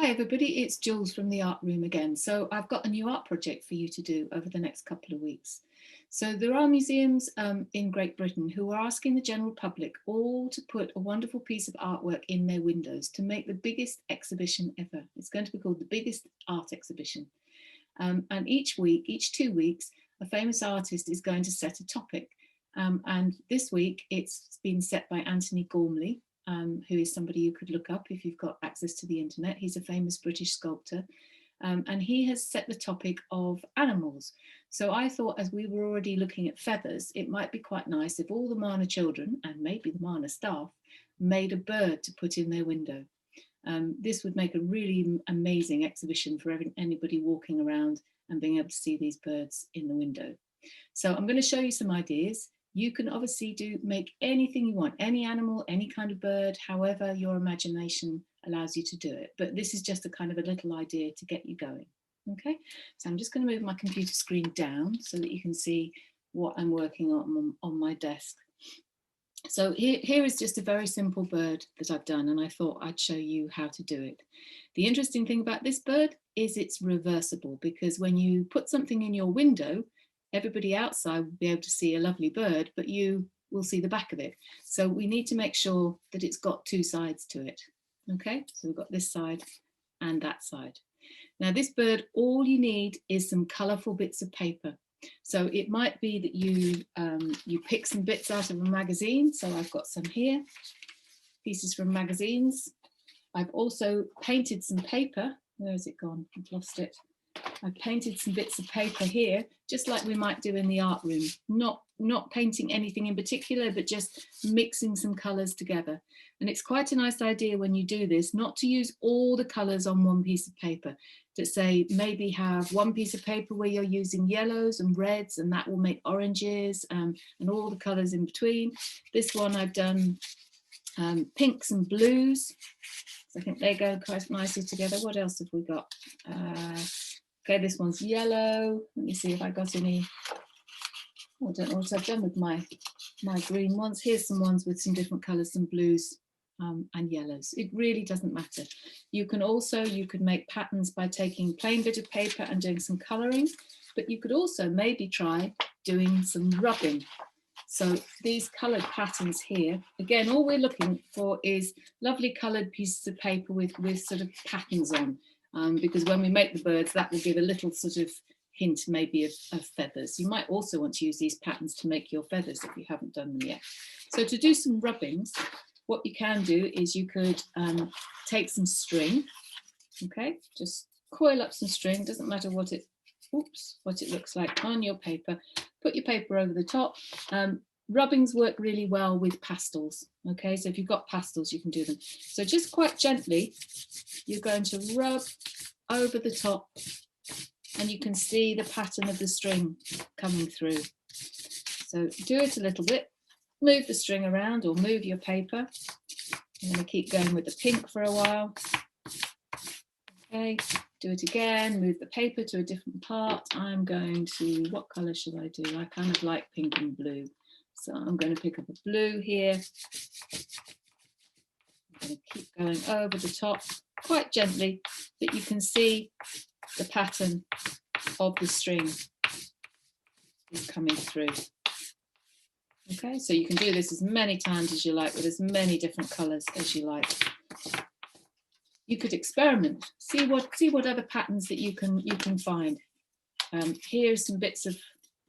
Hi everybody, it's Jules from the art room again. So I've got a new art project for you to do over the next couple of weeks. So there are museums in Great Britain who are asking the general public all to put a wonderful piece of artwork in their windows to make the biggest exhibition ever. It's going to be called the biggest art exhibition. And each week, each 2 weeks, a famous artist is going to set a topic. And this week it's been set by Anthony Gormley, who is somebody you could look up if you've got access to the internet. He's a famous British sculptor. And he has set the topic of animals. So I thought, as we were already looking at feathers, it might be quite nice if all the Mana children, and maybe the Mana staff, made a bird to put in their window. This would make a really amazing exhibition for anybody walking around and being able to see these birds in the window. So I'm going to show you some ideas. You can obviously make anything you want, any animal, any kind of bird, however your imagination allows you to do it. But this is just a kind of a little idea to get you going. Okay, so I'm just going to move my computer screen down so that you can see what I'm working on my desk. So here is just a very simple bird that I've done, and I thought I'd show you how to do it. The interesting thing about this bird is it's reversible, because when you put something in your window, everybody outside will be able to see a lovely bird, but you will see the back of it. So we need to make sure that it's got two sides to it. Okay, so we've got this side and that side. Now this bird, all you need is some colourful bits of paper. So it might be that you pick some bits out of a magazine. So I've got some here, pieces from magazines. I've also painted some paper. Where has it gone? I've lost it. I painted some bits of paper here, just like we might do in the art room. Not painting anything in particular, but just mixing some colours together. And it's quite a nice idea when you do this, not to use all the colours on one piece of paper. To say maybe have one piece of paper where you're using yellows and reds, and that will make oranges and all the colours in between. This one I've done pinks and blues. So I think they go quite nicely together. What else have we got? Okay, this one's yellow. Let me see if I got any. I don't know what I've done with my green ones. Here's some ones with some different colours, some blues and yellows. It really doesn't matter. You could make patterns by taking plain bit of paper and doing some colouring, but you could also maybe try doing some rubbing. So these coloured patterns here, again, all we're looking for is lovely coloured pieces of paper with sort of patterns on, because when we make the birds, that will give a little sort of hint maybe of feathers. You might also want to use these patterns to make your feathers if you haven't done them yet. So to do some rubbings, what you can do is you could take some string, okay, just coil up some string, doesn't matter what it looks like on your paper. Put your paper over the top. Rubbings work really well with pastels, okay, so if you've got pastels you can do them. So just quite gently you're going to rub over the top, and you can see the pattern of the string coming through. So do it a little bit, move the string around or move your paper. I'm going to keep going with the pink for a while. Okay, do it again, move the paper to a different part. I'm going to, what colour should I do? I kind of like pink and blue. So I'm going to pick up a blue here. I'm going to keep going over the top quite gently, but you can see the pattern of the string is coming through. Okay, so you can do this as many times as you like with as many different colours as you like. You could experiment, see what other patterns that you can find. Here's some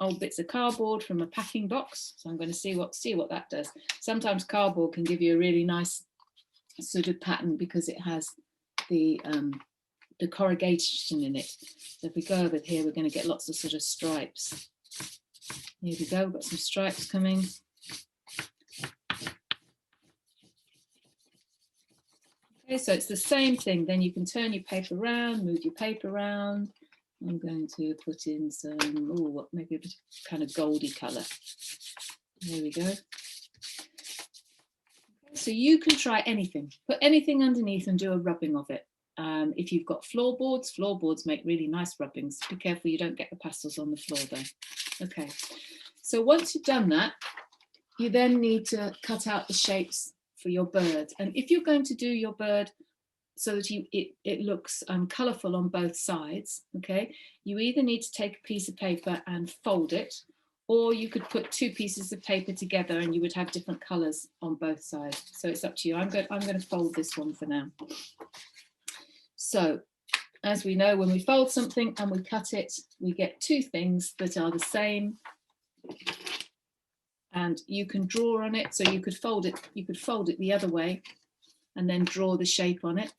old bits of cardboard from a packing box. So I'm going to see what that does. Sometimes cardboard can give you a really nice sort of pattern because it has the corrugation in it. So if we go over here, we're going to get lots of sort of stripes. Here we go, we've got some stripes coming. Okay, so it's the same thing. Then you can turn your paper around, move your paper around. I'm going to put in some, maybe a bit of kind of goldy colour. There we go. So you can try anything, put anything underneath and do a rubbing of it. If you've got floorboards make really nice rubbings. Be careful you don't get the pastels on the floor though. Okay, so once you've done that, you then need to cut out the shapes for your bird. And if you're going to do your bird so that it looks colourful on both sides, okay, you either need to take a piece of paper and fold it, or you could put two pieces of paper together and you would have different colours on both sides. So it's up to you. I'm going to fold this one for now. So as we know, when we fold something and we cut it, we get two things that are the same. And you can draw on it. So you could fold it the other way and then draw the shape on it,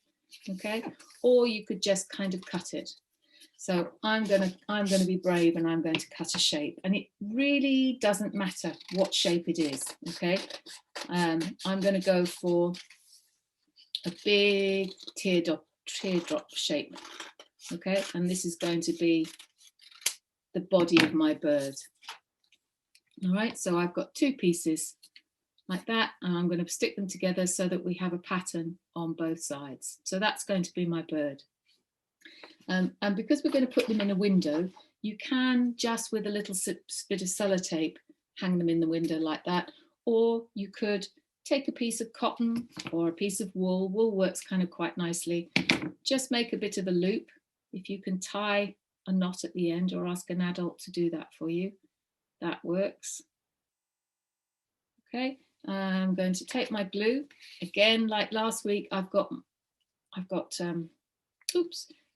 okay? Or you could just kind of cut it. So I'm gonna be brave and I'm going to cut a shape, and it really doesn't matter what shape it is, okay? I'm going to go for a big teardrop shape, okay? And this is going to be the body of my bird. All right, so I've got two pieces like that, and I'm going to stick them together so that we have a pattern on both sides. So that's going to be my bird. And because we're going to put them in a window, you can just with a little bit of sellotape hang them in the window like that, or you could take a piece of cotton or a piece of wool. Wool works kind of quite nicely. Just make a bit of a loop. If you can tie a knot at the end, or ask an adult to do that for you, that works. Okay, I'm going to take my glue again, like last week. I've got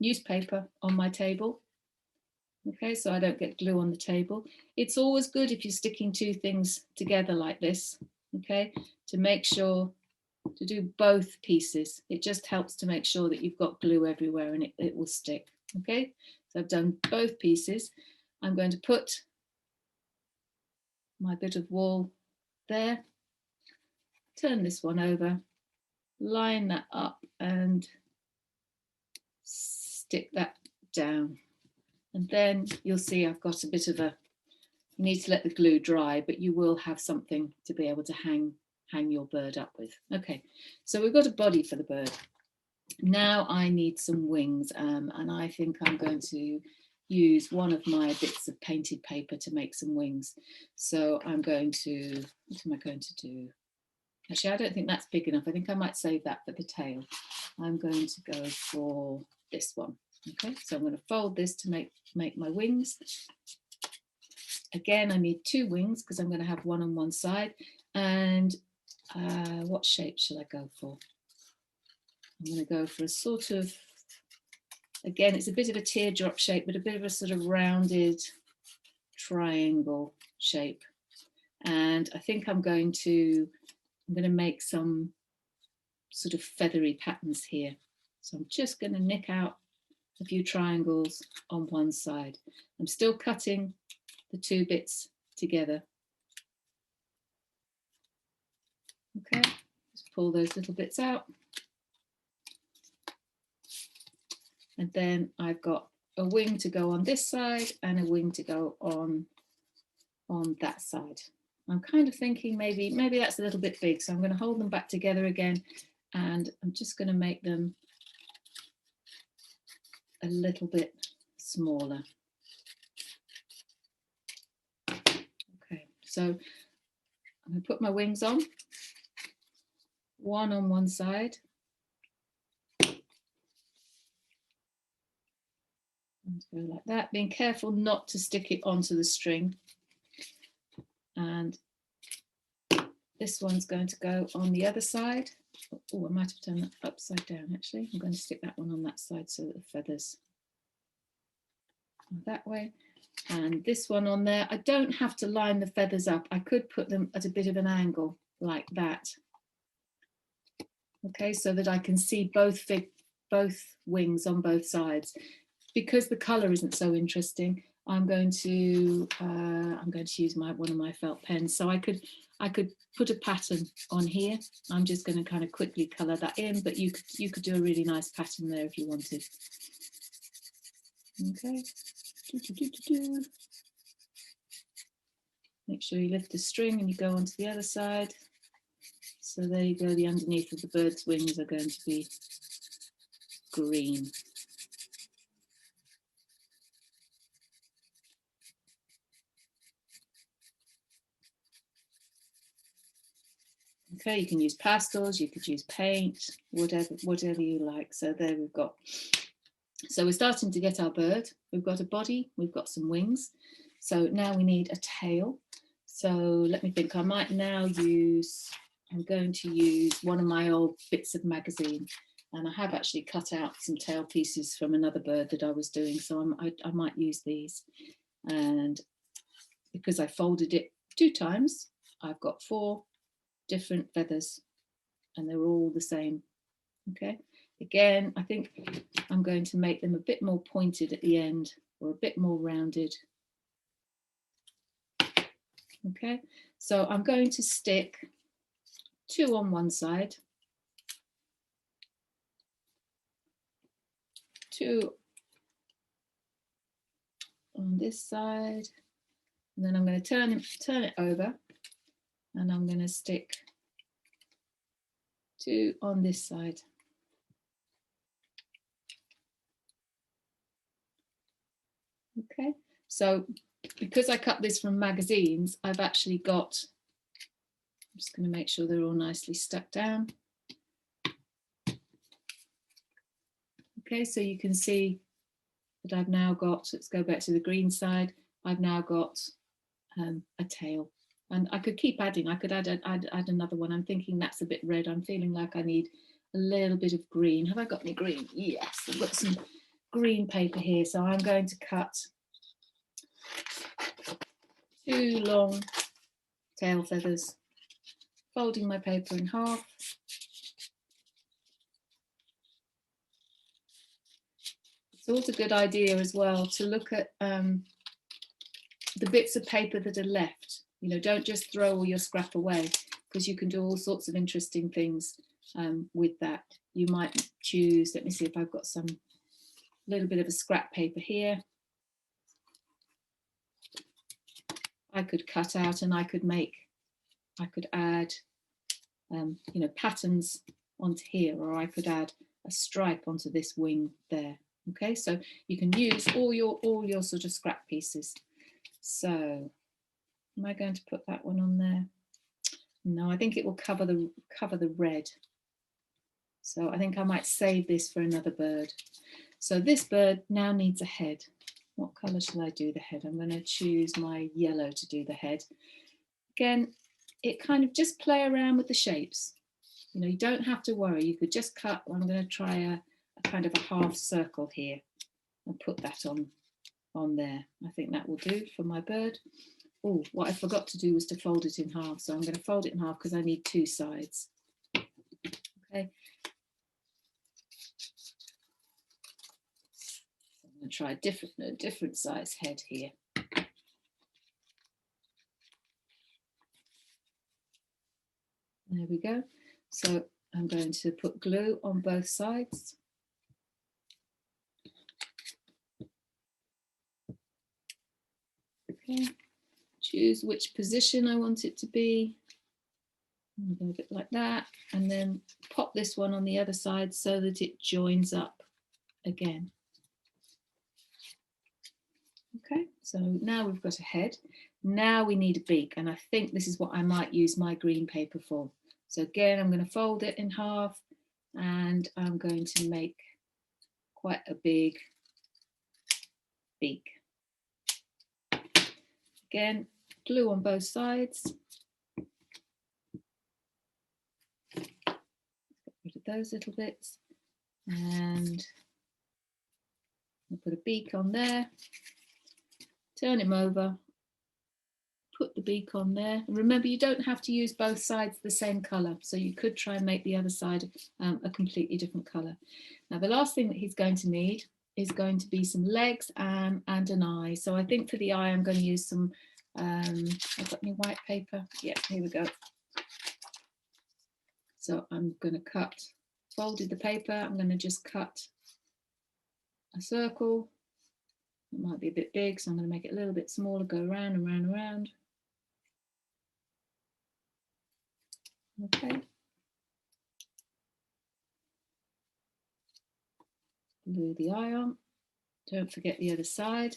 newspaper on my table. Okay, so I don't get glue on the table. It's always good if you're sticking two things together like this, okay, to make sure to do both pieces. It just helps to make sure that you've got glue everywhere and it will stick. Okay, so I've done both pieces. I'm going to put my bit of wool there, turn this one over, line that up and stick that down. And then you'll see I've got a bit of a, you need to let the glue dry, but you will have something to be able to hang your bird up with. Okay, so we've got a body for the bird. Now I need some wings, and I think I'm going to use one of my bits of painted paper to make some wings. So I'm going to, what am I going to do? Actually, I don't think that's big enough. I think I might save that for the tail. I'm going to go for this one. Okay, so I'm going to fold this to make my wings. Again, I need two wings because I'm going to have one on one side. And what shape shall I go for? I'm going to go for a sort of, again, it's a bit of a teardrop shape, but a bit of a sort of rounded triangle shape. And I think I'm going to make some sort of feathery patterns here. So I'm just going to nick out a few triangles on one side. I'm still cutting the two bits together. Okay, just pull those little bits out. And then I've got a wing to go on this side and a wing to go on that side. I'm kind of thinking maybe that's a little bit big, so I'm going to hold them back together again, and I'm just going to make them a little bit smaller. Okay, so I'm going to put my wings on one side. And go like that, being careful not to stick it onto the string. And this one's going to go on the other side. Oh, I might have done that upside down actually. I'm going to stick that one on that side so that the feathers are that way. And this one on there, I don't have to line the feathers up. I could put them at a bit of an angle like that. Okay, so that I can see both wings on both sides. Because the colour isn't so interesting, I'm going to use one of my felt pens. So I could put a pattern on here. I'm just going to kind of quickly colour that in, but you could do a really nice pattern there if you wanted. Okay. Make sure you lift the string and you go onto the other side. So there you go. The underneath of the bird's wings are going to be green. Okay, you can use pastels, you could use paint, whatever you like. So there we've got. So we're starting to get our bird. We've got a body, we've got some wings. So now we need a tail. So let me think, I might now use, I'm going to use one of my old bits of magazine. And I have actually cut out some tail pieces from another bird that I was doing. So I might use these. And because I folded it 2 times, I've got 4 different feathers and they're all the same. Okay, again, I think I'm going to make them a bit more pointed at the end or a bit more rounded. Okay, so I'm going to stick 2 on one side, 2 on this side, and then I'm going to turn it over and I'm going to stick 2 on this side. Okay, so because I cut this from magazines, I've actually got, I'm just going to make sure they're all nicely stuck down. Okay, so you can see that I've now got, let's go back to the green side, I've now got a tail. And I could keep adding, I could add another one. I'm thinking that's a bit red. I'm feeling like I need a little bit of green. Have I got any green? Yes, I've got some green paper here. So I'm going to cut 2 long tail feathers, folding my paper in half. It's always a good idea as well to look at the bits of paper that are left. You know, don't just throw all your scrap away, because you can do all sorts of interesting things with that. You might choose, let me see if I've got some little bit of a scrap paper here. I could cut out and I could add, you know, patterns onto here, or I could add a stripe onto this wing there. Okay, so you can use all your sort of scrap pieces. So am I going to put that one on there? No, I think it will cover the red. So I think I might save this for another bird. So this bird now needs a head. What colour shall I do the head? I'm going to choose my yellow to do the head. Again, it kind of just play around with the shapes. You know, you don't have to worry. You could just cut. I'm going to try a kind of a half circle here and put that on there. I think that will do for my bird. Oh, what I forgot to do was to fold it in half. So I'm going to fold it in half because I need 2 sides. Okay. So I'm going to try a different size head here. There we go. So I'm going to put glue on both sides. Okay. Choose which position I want it to be. I'm going to do it like that, and then pop this one on the other side so that it joins up again. Okay, so now we've got a head. Now we need a beak, and I think this is what I might use my green paper for. So again, I'm going to fold it in half, and I'm going to make quite a big beak. Again, glue on both sides. Get rid of those little bits, and I'll put a beak on there. Turn him over, put the beak on there. And remember, you don't have to use both sides the same colour, so you could try and make the other side a completely different colour. Now, the last thing that he's going to need is going to be some legs and an eye. So I think for the eye, I'm going to use some, I've got any white paper? Yeah, here we go. So I'm going to cut, folded the paper, I'm going to just cut a circle. It might be a bit big, so I'm going to make it a little bit smaller, go around and round and round. Okay. Glue the eye on. Don't forget the other side.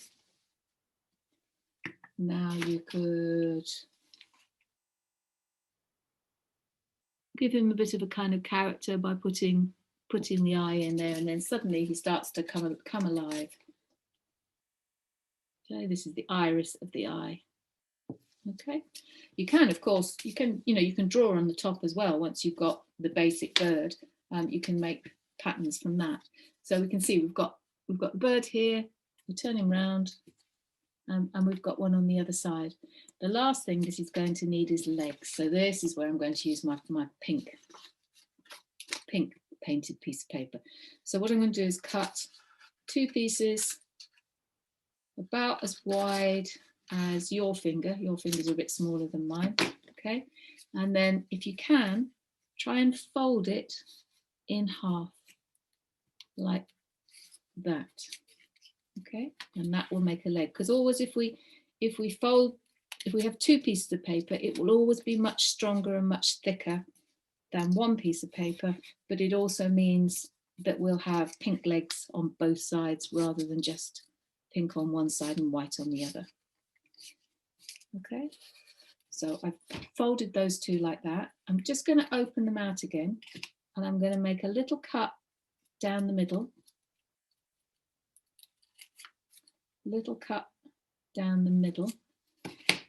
Now you could give him a bit of a kind of character by putting the eye in there, and then suddenly he starts to come alive. Okay, this is the iris of the eye. Okay, you can, of course, you can draw on the top as well. Once you've got the basic bird, you can make patterns from that. So we can see we've got the bird here. We turn him round, and we've got one on the other side. The last thing this is going to need is legs. So this is where I'm going to use my pink painted piece of paper. So what I'm going to do is cut 2 pieces about as wide as your finger. Your fingers are a bit smaller than mine, okay? And then if you can, try and fold it in half, like that, okay? And that will make a leg, because always if we have 2 pieces of paper, it will always be much stronger and much thicker than 1 piece of paper, but it also means that we'll have pink legs on both sides rather than just pink on one side and white on the other. Okay, so I've folded those 2 like that. I'm just going to open them out again, and I'm going to make a little cut down the middle. Little cut down the middle.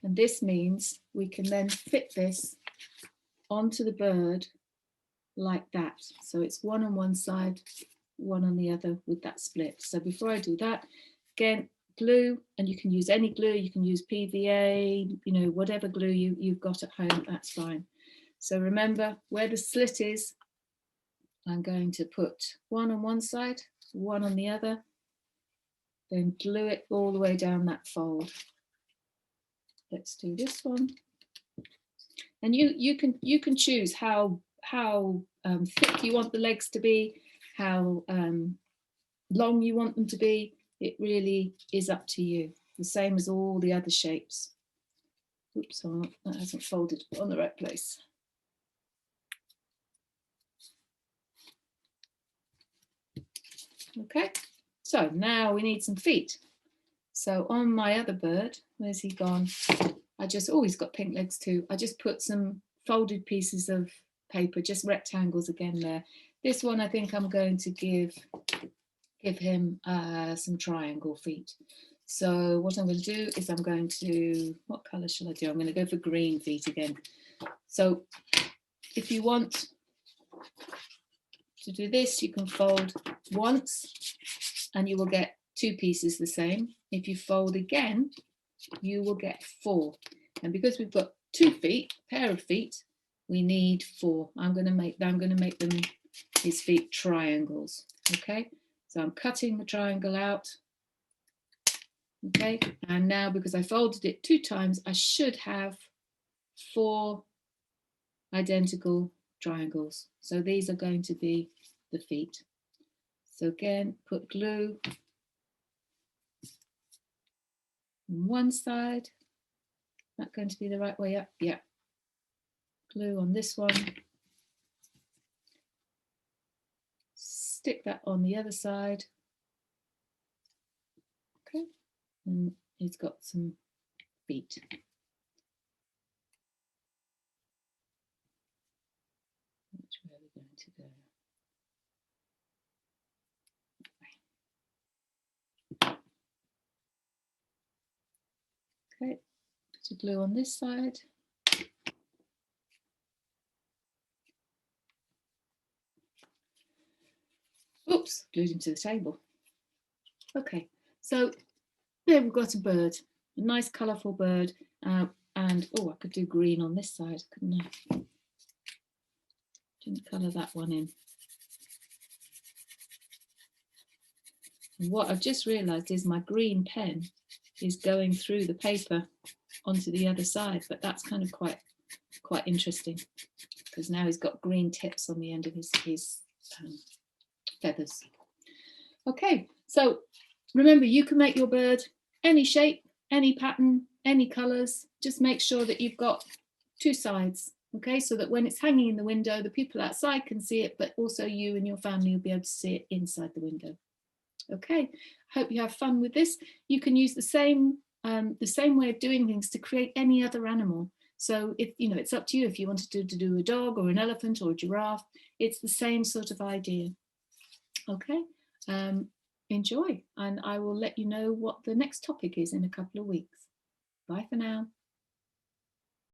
And this means we can then fit this onto the bird like that. So it's 1 on one side, 1 on the other with that split. So before I do that, again, glue, and you can use any glue, you can use PVA, whatever glue you've got at home, that's fine. So remember, where the slit is, I'm going to put 1 on one side, 1 on the other, then glue it all the way down that fold. Let's do this one. And you can choose how thick you want the legs to be, how long you want them to be. It really is up to you. The same as all the other shapes. Oops, that hasn't folded on the right place. Okay, so now we need some feet. So on my other bird, where's he gone? He's got pink legs too. I just put some folded pieces of paper, just rectangles again there. This one, I think I'm going to give him some triangle feet. So what I'm going to do is what colour shall I do? I'm going to go for green feet again. So if you want to do this, you can fold once and you will get 2 pieces the same. If you fold again, you will get 4. And because we've got 2 feet, pair of feet, we need 4. I'm going to make them, his feet, triangles. Okay, so I'm cutting the triangle out. Okay, and now because I folded it 2 times, I should have 4 identical triangles. So these are going to be the feet. So again, put glue on one side. Is that going to be the right way up? Yeah. Glue on this one. Stick that on the other side. Okay, and he's got some feet. Which way are we going to go? Okay, put a glue on this side. Oops, glued him to the table. Okay, so there we've got a bird, a nice colourful bird, and I could do green on this side, couldn't I? Didn't colour that one in. And what I've just realised is my green pen is going through the paper onto the other side, but that's kind of quite interesting because now he's got green tips on the end of his feathers. Okay, so remember, you can make your bird any shape, any pattern, any colours. Just make sure that you've got 2 sides, okay, so that when it's hanging in the window, the people outside can see it, but also you and your family will be able to see it inside the window. Okay, hope you have fun with this. You can use the same way of doing things to create any other animal. So it's up to you if you wanted to do a dog or an elephant or a giraffe. It's the same sort of idea. Okay, enjoy, and I will let you know what the next topic is in a couple of weeks. Bye for now.